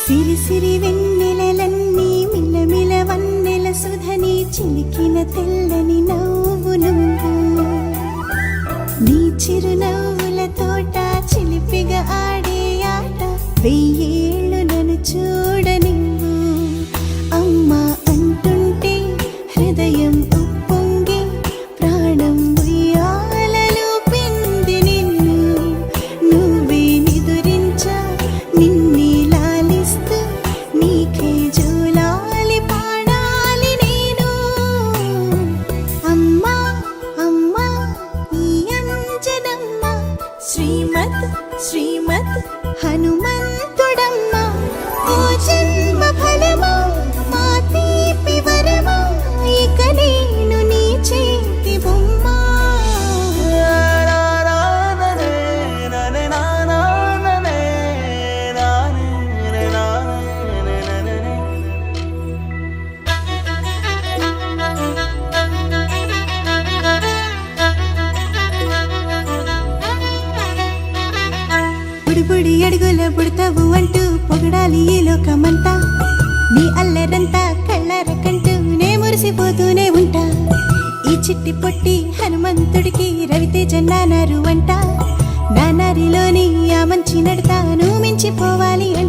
సిరి సిరి వెన్నెలలన్నీ మిలమిల వన్నెల సుధని చిలికిన తెల్లని నవ్వు నువ్వు నీ చిరునవ్వుల తోట చిలిపిగా ఆడే ఆట వెయ్యేళ్ళు నన్ను చూడనివ్వు అమ్మా అంటుంటే హృదయం ఉప్పొంగి ప్రాణం ఉయ్యాలలో పిండి నిన్ను నువ్వే నిదురించా నిన్నే లాలిస్తూ నీకే జోలాలి పాడాలి నేను అమ్మా అమ్మా ఈ అంజనమ్మ శ్రీమత్ శ్రీమత్ హనుమంతుడమ్మ ఓ జన్మ ఫలమా మా తీపి వరమా ఇక నేను నీ చేతి బొమ్మ బుడి అడుగుల పుడతావు అంటూ పొగడాలి ఈ లోకమంతా నీ అల్లరంతా కళ్ళారకంటూ నే మురిసిపోతూనే ఉంటా ఈ చిట్టి పొట్టి హనుమంతుడికి రవితేజ నానారు అంట నానారిలోని ఆ మంచి నడతాను మించిపోవాలి అంట